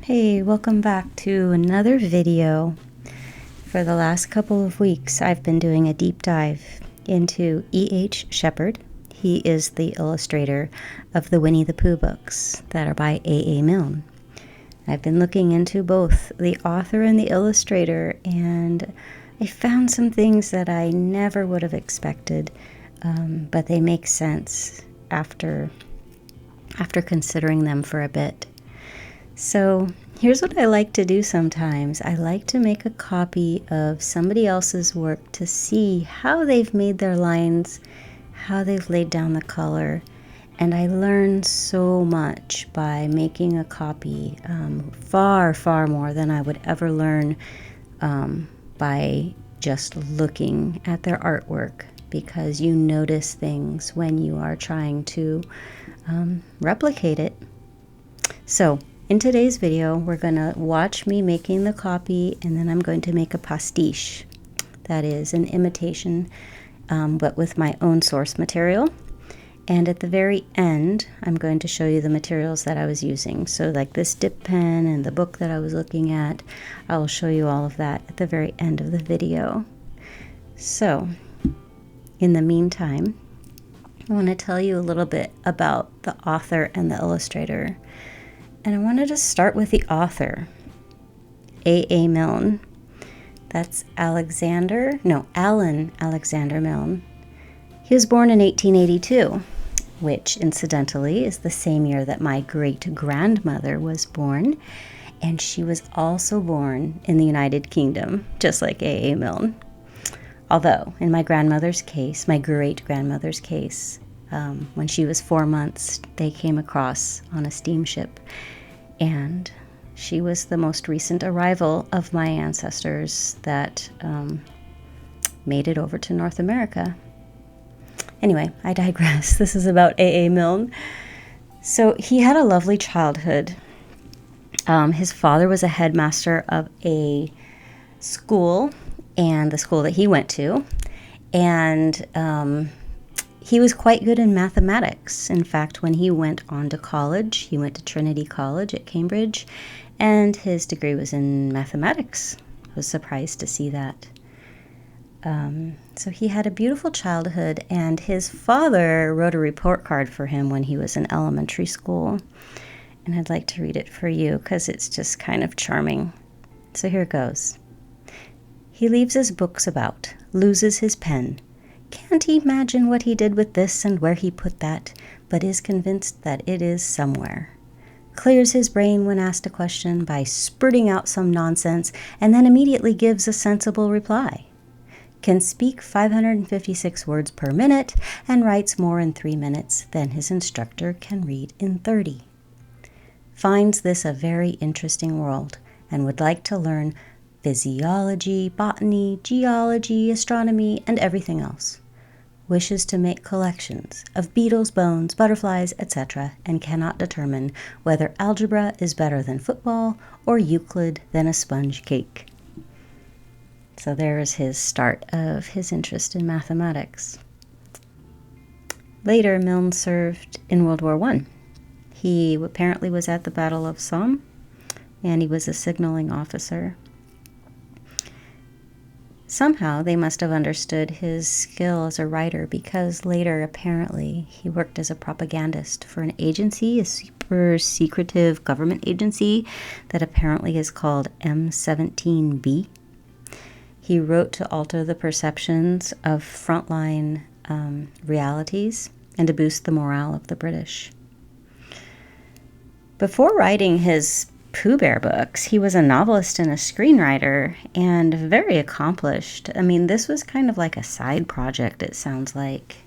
Hey, welcome back to another video. For the last couple of weeks, I've been doing a deep dive into E.H. Shepard. He is the illustrator of the Winnie-the-Pooh books that are by A.A. Milne. I've been looking into both the author and the illustrator, and I found some things that I never would have expected, but they make sense after considering them for a bit. So here's what I like to do sometimes. I like to make a copy of somebody else's work to see how they've made their lines, how they've laid down the color, and I learn so much by making a copy, far, far more than I would ever learn by just looking at their artwork, because you notice things when you are trying to replicate it. So in today's video, we're going to watch me making the copy, and then I'm going to make a pastiche. That is an imitation, but with my own source material. And at the very end, I'm going to show you the materials that I was using. So like this dip pen and the book that I was looking at, I will show you all of that at the very end of the video. So in the meantime, I want to tell you a little bit about the author and the illustrator. And I wanted to start with the author, A.A. Milne. That's Alan Alexander Milne. He was born in 1882, which incidentally is the same year that my great-grandmother was born, and she was also born in the United Kingdom, just like A.A. Milne. Although, in my great-grandmother's case, when she was 4 months, they came across on a steamship, and she was the most recent arrival of my ancestors that made it over to North America. Anyway, I digress. This is about A.A. Milne. So he had a lovely childhood. His father was a headmaster of a school, and the school that he went to, and he was quite good in mathematics. In fact, when he went on to college, he went to Trinity College at Cambridge, and his degree was in mathematics. I was surprised to see that. So he had a beautiful childhood, and his father wrote a report card for him when he was in elementary school. And I'd like to read it for you because it's just kind of charming. So here it goes. He leaves his books about, loses his pen. Can't imagine what he did with this and where he put that, but is convinced that it is somewhere. Clears his brain when asked a question by spurting out some nonsense, and then immediately gives a sensible reply. Can speak 556 words per minute, and writes more in 3 minutes than his instructor can read in 30. Finds this a very interesting world, and would like to learn physiology, botany, geology, astronomy, and everything else. Wishes to make collections of beetles, bones, butterflies, etc., and cannot determine whether algebra is better than football or Euclid than a sponge cake. So there is his start of his interest in mathematics. Later, Milne served in World War I. He apparently was at the Battle of Somme, and he was a signaling officer. Somehow they must have understood his skill as a writer, because later apparently he worked as a propagandist for an agency, a super secretive government agency that apparently is called M17B. He wrote to alter the perceptions of frontline realities and to boost the morale of the British. Before writing his Pooh Bear books, he was a novelist and a screenwriter, and very accomplished. I mean, this was kind of like a side project, it sounds like.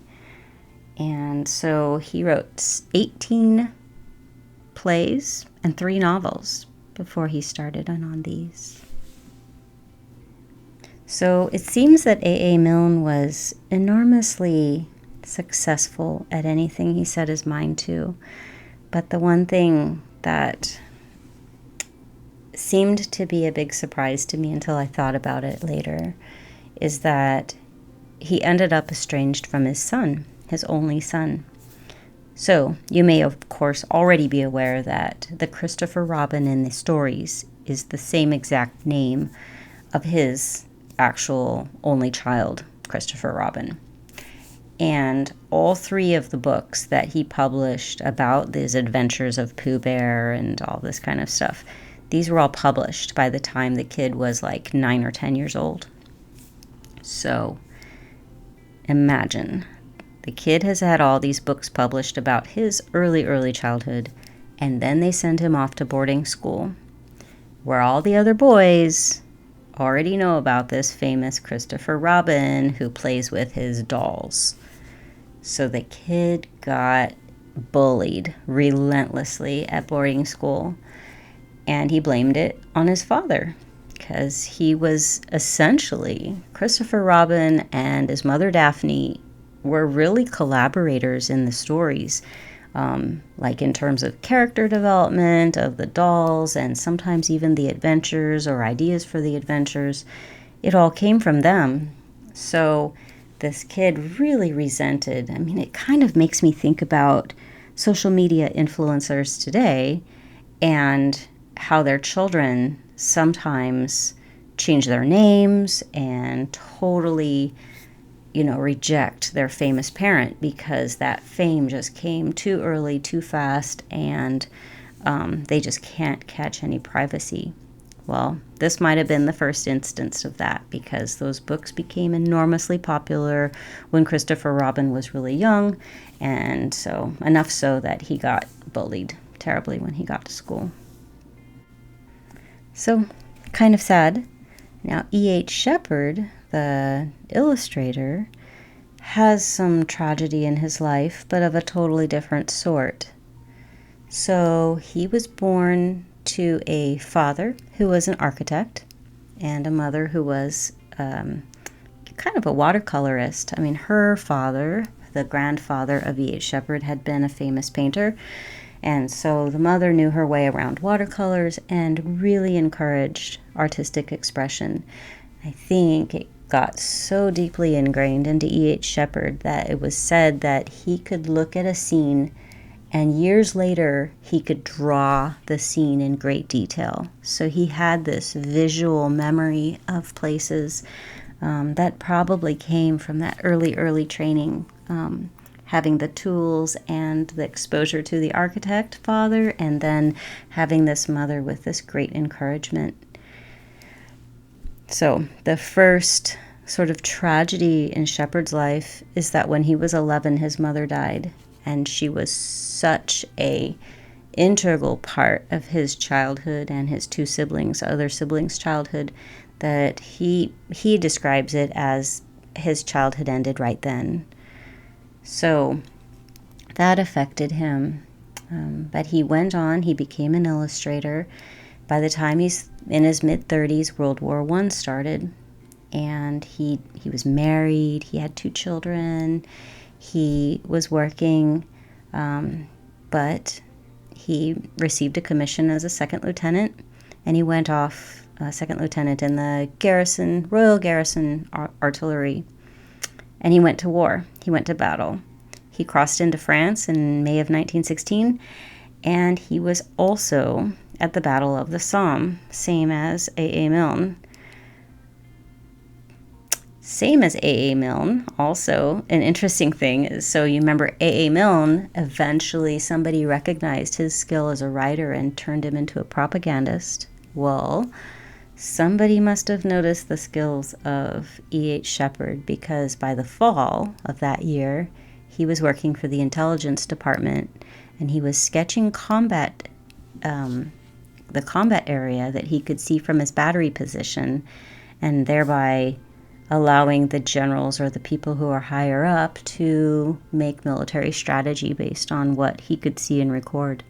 And so he wrote 18 plays and 3 novels before he started on these. So it seems that A.A. Milne was enormously successful at anything he set his mind to. But the one thing that seemed to be a big surprise to me until I thought about it later is that he ended up estranged from his son, his only son. So, you may of course already be aware that the Christopher Robin in the stories is the same exact name of his actual only child, Christopher Robin. And all three of the books that he published about these adventures of Pooh Bear and all this kind of stuff, these were all published by the time the kid was like 9 or 10 years old. So imagine, the kid has had all these books published about his early childhood, and then they send him off to boarding school, where all the other boys already know about this famous Christopher Robin who plays with his dolls. So the kid got bullied relentlessly at boarding school, and he blamed it on his father, because he was essentially, Christopher Robin and his mother Daphne were really collaborators in the stories, like in terms of character development of the dolls, and sometimes even the adventures or ideas for the adventures. It all came from them. So this kid really resented. I mean, it kind of makes me think about social media influencers today and how their children sometimes change their names and totally, reject their famous parent because that fame just came too early, too fast, and they just can't catch any privacy. Well, this might have been the first instance of that, because those books became enormously popular when Christopher Robin was really young, and so enough so that he got bullied terribly when he got to school. So, kind of sad. Now, E.H. Shepard, the illustrator, has some tragedy in his life, but of a totally different sort. So, he was born to a father who was an architect and a mother who was kind of a watercolorist. I mean, her father, the grandfather of E.H. Shepard, had been a famous painter, and so the mother knew her way around watercolors and really encouraged artistic expression. I think it got so deeply ingrained into E.H. Shepard that it was said that he could look at a scene and years later he could draw the scene in great detail. So he had this visual memory of places that probably came from that early training, having the tools and the exposure to the architect father, and then having this mother with this great encouragement. So the first sort of tragedy in Shepard's life is that when he was 11, his mother died, and she was such a integral part of his childhood and his other siblings' childhood, that he describes it as his childhood ended right then. So that affected him, but he went on. He became an illustrator. By the time he's in his mid-30s, World War I started, and he was married. He had 2 children. He was working, but he received a commission as a second lieutenant, and he went off second lieutenant in the Royal Garrison Artillery, and he went to war. He went to battle. He crossed into France in May of 1916, and he was also at the Battle of the Somme, same as A.A. Milne. Same as A.A. Milne, also an interesting thing is, so you remember A.A. Milne, eventually somebody recognized his skill as a writer and turned him into a propagandist. Well, somebody must have noticed the skills of E.H. Shepard, because by the fall of that year, he was working for the intelligence department, and he was sketching the combat area that he could see from his battery position, and thereby allowing the generals or the people who are higher up to make military strategy based on what he could see and record.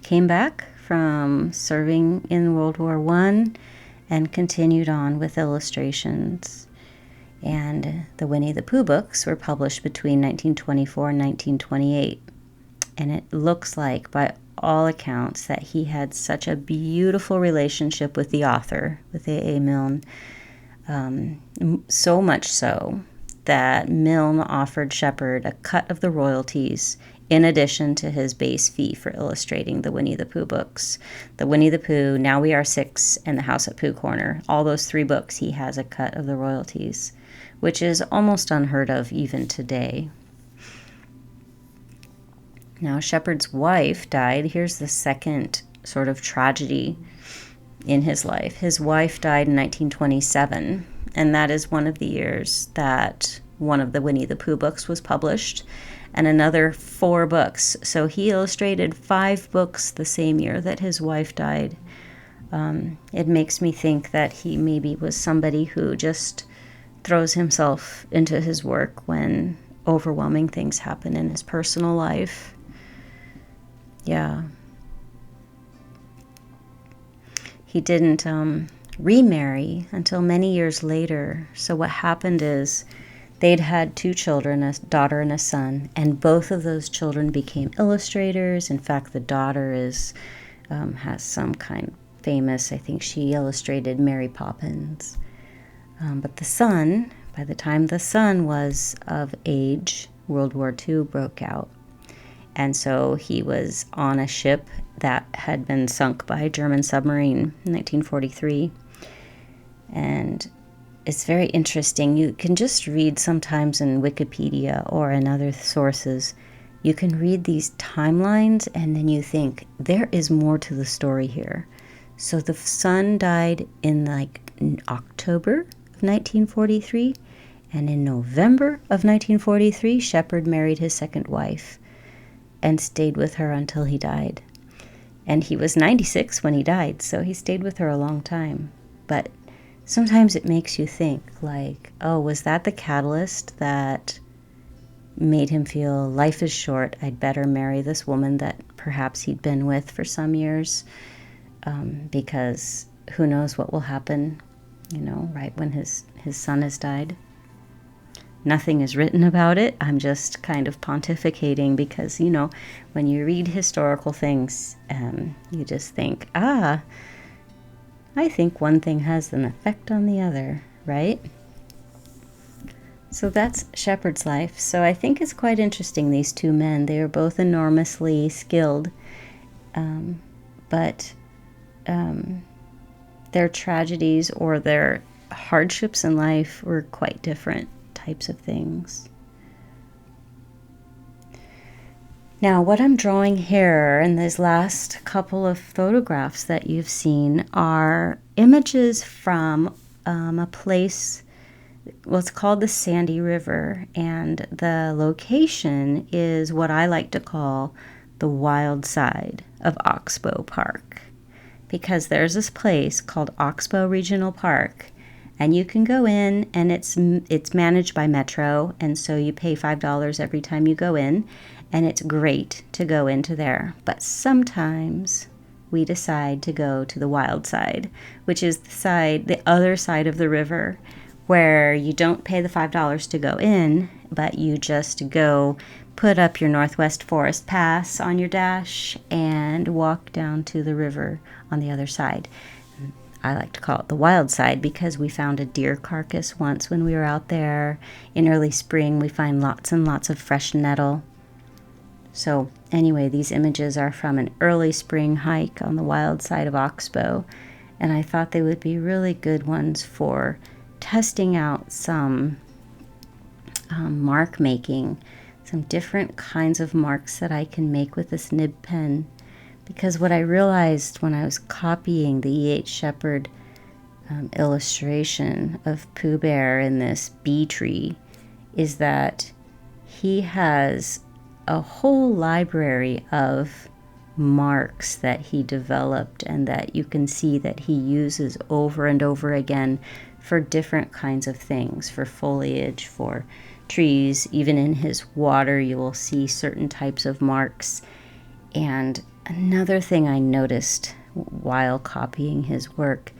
Came back from serving in World War I and continued on with illustrations. And the Winnie-the-Pooh books were published between 1924 and 1928. And it looks like, by all accounts, that he had such a beautiful relationship with the author, with A.A. Milne, so much so that Milne offered Shepard a cut of the royalties in addition to his base fee for illustrating the Winnie-the-Pooh books. The Winnie-the-Pooh, Now We Are Six, and The House at Pooh Corner. All those 3 books, he has a cut of the royalties, which is almost unheard of even today. Now, Shepard's wife died. Here's the second sort of tragedy in his life. His wife died in 1927, and that is one of the years that one of the Winnie-the-Pooh books was published, and another 4 books. So he illustrated 5 books the same year that his wife died. It makes me think that he maybe was somebody who just throws himself into his work when overwhelming things happen in his personal life. Yeah. He didn't remarry until many years later. So what happened is they'd had 2 children, a daughter and a son, and both of those children became illustrators. In fact, the daughter has some kind of famous, I think she illustrated Mary Poppins. But the son, by the time the son was of age, World War II broke out. And so he was on a ship that had been sunk by a German submarine in 1943. And it's very interesting. You can just read sometimes in Wikipedia or in other sources, you can read these timelines and then you think, there is more to the story here. So the son died in October of 1943, and in November of 1943, Shepard married his second wife and stayed with her until he died. And he was 96 when he died, so he stayed with her a long time. But sometimes it makes you think, oh, was that the catalyst that made him feel life is short, I'd better marry this woman that perhaps he'd been with for some years, because who knows what will happen, right when his son has died. Nothing is written about it. I'm just kind of pontificating because, when you read historical things, you just think, I think one thing has an effect on the other, right? So that's Shepard's life. So I think it's quite interesting, these 2 men. They are both enormously skilled, but their tragedies or their hardships in life were quite different types of things. Now, what I'm drawing here in these last couple of photographs that you've seen are images from a place, it's called the Sandy River, and the location is what I like to call the wild side of Oxbow Park, because there's this place called Oxbow Regional Park, and you can go in, and it's managed by Metro, and so you pay $5 every time you go in, and it's great to go into there. But sometimes we decide to go to the wild side, which is the other side of the river, where you don't pay the $5 to go in, but you just go put up your Northwest Forest Pass on your dash and walk down to the river on the other side. I like to call it the wild side because we found a deer carcass once when we were out there. In early spring, we find lots and lots of fresh nettle. So anyway, these images are from an early spring hike on the wild side of Oxbow, and I thought they would be really good ones for testing out some mark making, some different kinds of marks that I can make with this nib pen. Because what I realized when I was copying the E.H. Shepard illustration of Pooh Bear in this bee tree is that he has a whole library of marks that he developed and that you can see that he uses over and over again for different kinds of things, for foliage, for trees. Even in his water, you will see certain types of marks. And another thing I noticed while copying his work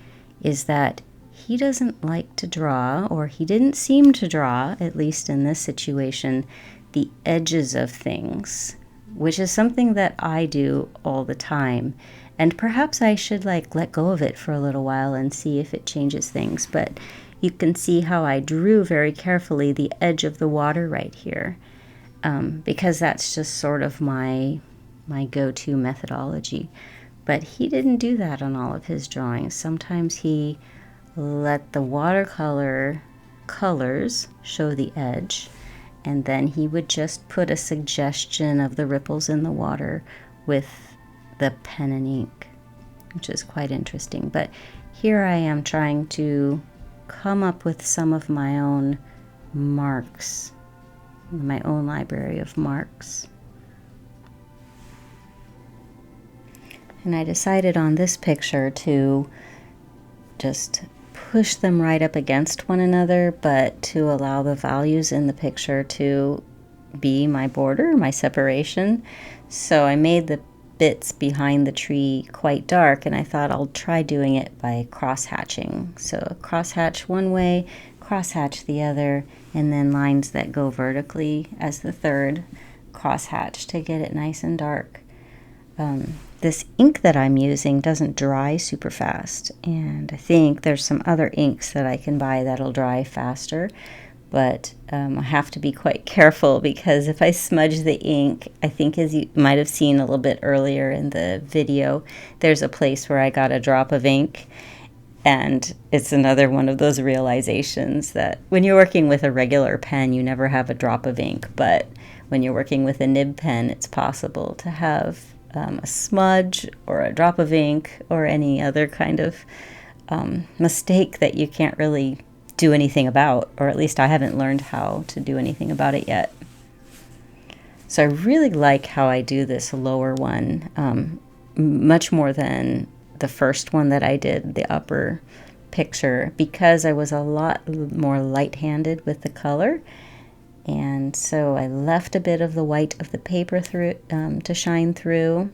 is that he doesn't like to draw, or he didn't seem to draw, at least in this situation, the edges of things, which is something that I do all the time. And perhaps I should let go of it for a little while and see if it changes things. But you can see how I drew very carefully the edge of the water right here, because that's just sort of my go-to methodology. But he didn't do that on all of his drawings. Sometimes he let the watercolor colors show the edge, and then he would just put a suggestion of the ripples in the water with the pen and ink, which is quite interesting. But here I am trying to come up with some of my own marks, my own library of marks. And I decided on this picture to just push them right up against one another, but to allow the values in the picture to be my border, my separation. So I made the bits behind the tree quite dark, and I thought I'll try doing it by cross-hatching. So cross-hatch one way, cross-hatch the other, and then lines that go vertically as the third cross-hatch to get it nice and dark. This ink that I'm using doesn't dry super fast, and I think there's some other inks that I can buy that'll dry faster, but I have to be quite careful, because if I smudge the ink, I think, as you might have seen a little bit earlier in the video, there's a place where I got a drop of ink, and it's another one of those realizations that when you're working with a regular pen, you never have a drop of ink, but when you're working with a nib pen, it's possible to have a smudge or a drop of ink or any other kind of mistake that you can't really do anything about, or at least I haven't learned how to do anything about it yet. So I really like how I do this lower one, much more than the first one that I did, the upper picture, because I was a lot more light-handed with the color. And so I left a bit of the white of the paper through to shine through.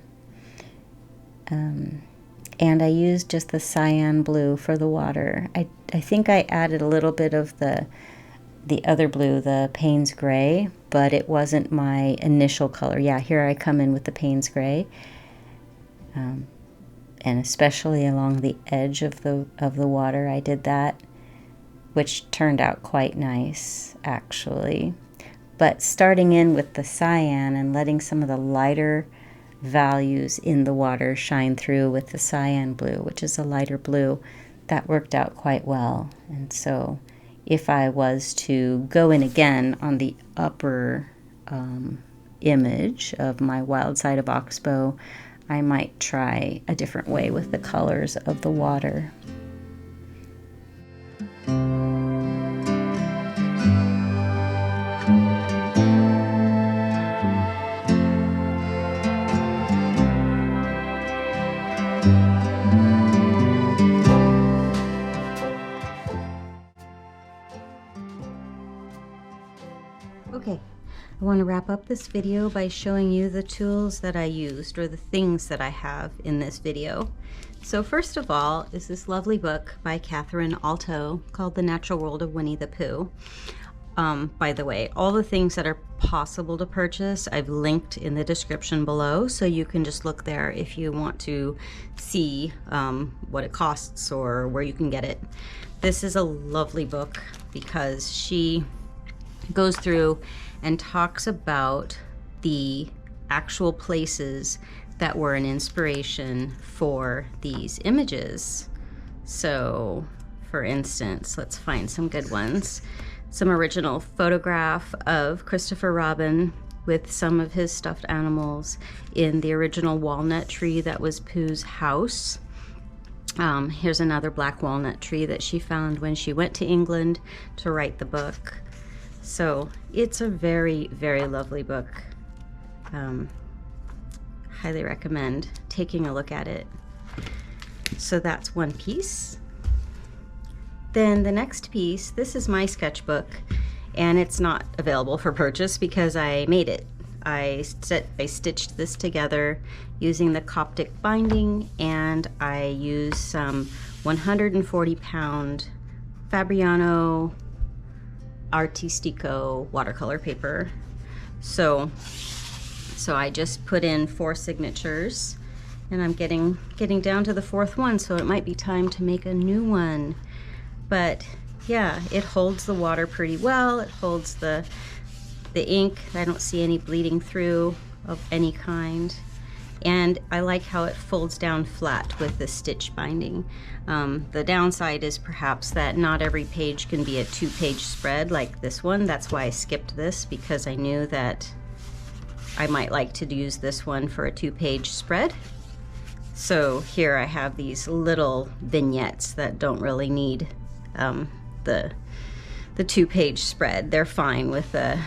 And I used just the cyan blue for the water. I think I added a little bit of the other blue, the Payne's gray, but it wasn't my initial color. Yeah, here I come in with the Payne's gray. And especially along the edge of the water, I did that, which turned out quite nice, actually. But starting in with the cyan and letting some of the lighter values in the water shine through with the cyan blue, which is a lighter blue, that worked out quite well. And so if I was to go in again on the upper image of my Wild Side of Oxbow, I might try a different way with the colors of the water. Okay, I want to wrap up this video by showing you the tools that I used, or the things that I have in this video. So first of all is this lovely book by Catherine Alto called The Natural World of Winnie-the-Pooh. By the way, all the things that are possible to purchase I've linked in the description below, so you can just look there if you want to see what it costs or where you can get it. This is a lovely book because she goes through and talks about the actual places that were an inspiration for these images. So, for instance, let's find some good ones. Some original photograph of Christopher Robin with some of his stuffed animals in the original walnut tree that was Pooh's house. Here's another black walnut tree that she found when she went to England to write the book. So it's a very, very lovely book. Highly recommend taking a look at it. So that's one piece. Then the next piece, this is my sketchbook, and it's not available for purchase because I made it. I stitched this together using the Coptic binding, and I used some 140-pound Fabriano Artistico watercolor paper. So I just put in 4 signatures, and I'm getting down to the 4th one, so it might be time to make a new one. But yeah, it holds the water pretty well. It holds the ink. I don't see any bleeding through of any kind. And I like how it folds down flat with the stitch binding. The downside is perhaps that not every page can be a 2-page spread like this one. That's why I skipped this, because I knew that I might like to use this one for a 2-page spread. So here I have these little vignettes that don't really need the 2-page spread. They're fine with the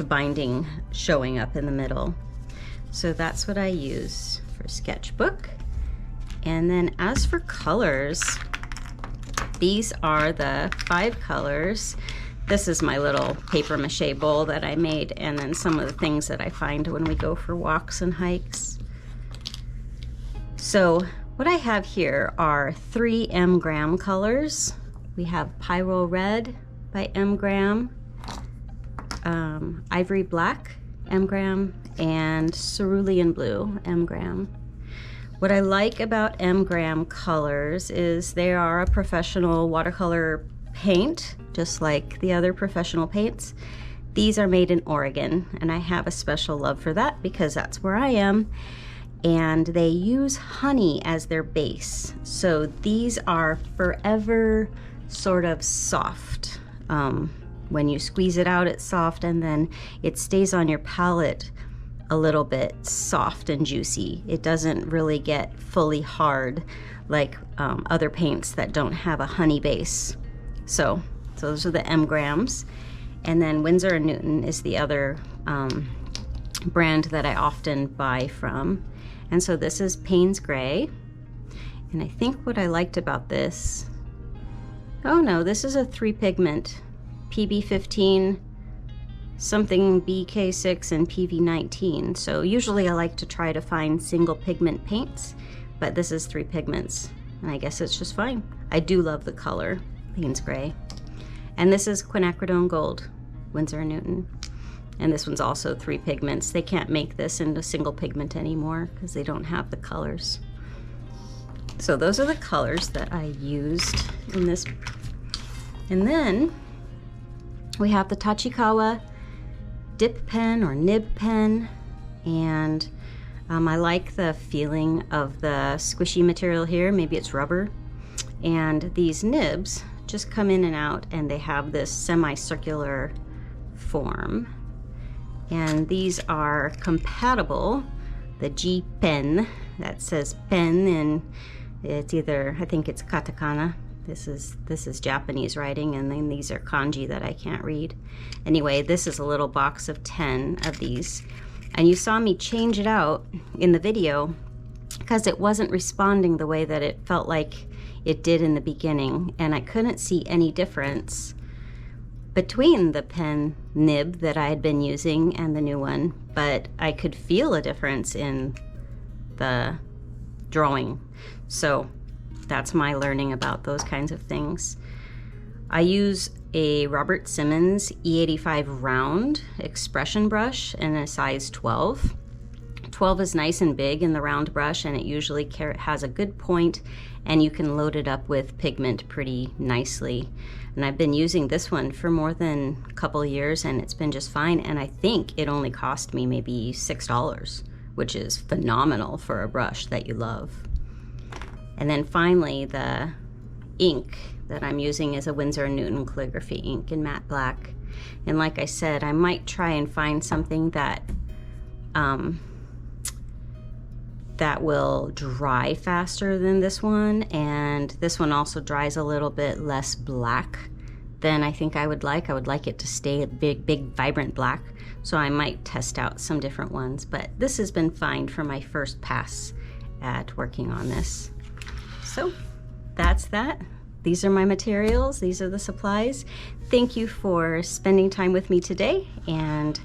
binding showing up in the middle. So that's what I use for sketchbook. And then as for colors, these are the 5 colors. This is my little paper mache bowl that I made, and then some of the things that I find when we go for walks and hikes. So what I have here are 3 M.Graham colors. We have Pyrrol Red by M.Graham, Ivory Black, M.Graham, and Cerulean Blue, M.Graham. What I like about M.Graham colors is they are a professional watercolor paint, just like the other professional paints. These are made in Oregon, and I have a special love for that because that's where I am. And they use honey as their base. So these are forever sort of soft. When you squeeze it out, it's soft, and then it stays on your palette a little bit soft and juicy. It doesn't really get fully hard like other paints that don't have a honey base. So those are the M.Grahams. And then Winsor & Newton is the other brand that I often buy from. And so this is Payne's Gray. And I think what I liked about this, oh no, this is a 3-pigment, PB15, something BK6, and PV19. So usually I like to try to find single pigment paints, but this is 3 pigments, and I guess it's just fine. I do love the color, Payne's Gray. And this is Quinacridone Gold, Winsor & Newton. And this one's also 3 pigments. They can't make this into single pigment anymore because they don't have the colors. So those are the colors that I used in this. And then we have the Tachikawa dip pen or nib pen. And I like the feeling of the squishy material here. Maybe it's rubber. And these nibs just come in and out, and they have this semicircular form. And these are compatible. The G pen that says pen, and it's either, I think it's katakana. This is Japanese writing, and then these are kanji that I can't read. Anyway, this is a little box of 10 of these. And you saw me change it out in the video because it wasn't responding the way that it felt like it did in the beginning, and I couldn't see any difference between the pen nib that I had been using and the new one, but I could feel a difference in the drawing. So that's my learning about those kinds of things. I use a Robert Simmons E85 round expression brush in a size 12. 12 is nice and big in the round brush, and it usually has a good point, and you can load it up with pigment pretty nicely. And I've been using this one for more than a couple of years, and it's been just fine. And I think it only cost me maybe $6, which is phenomenal for a brush that you love. And then finally, the ink that I'm using is a Winsor & Newton calligraphy ink in matte black. And like I said, I might try and find something that that will dry faster than this one, and this one also dries a little bit less black than I think I would like. I would like it to stay a big vibrant black, so I might test out some different ones, but this has been fine for my first pass at working on this. So that's that. These are my materials, these are the supplies. Thank you for spending time with me today, and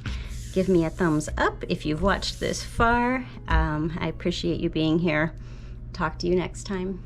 give me a thumbs up if you've watched this far. I appreciate you being here. Talk to you next time.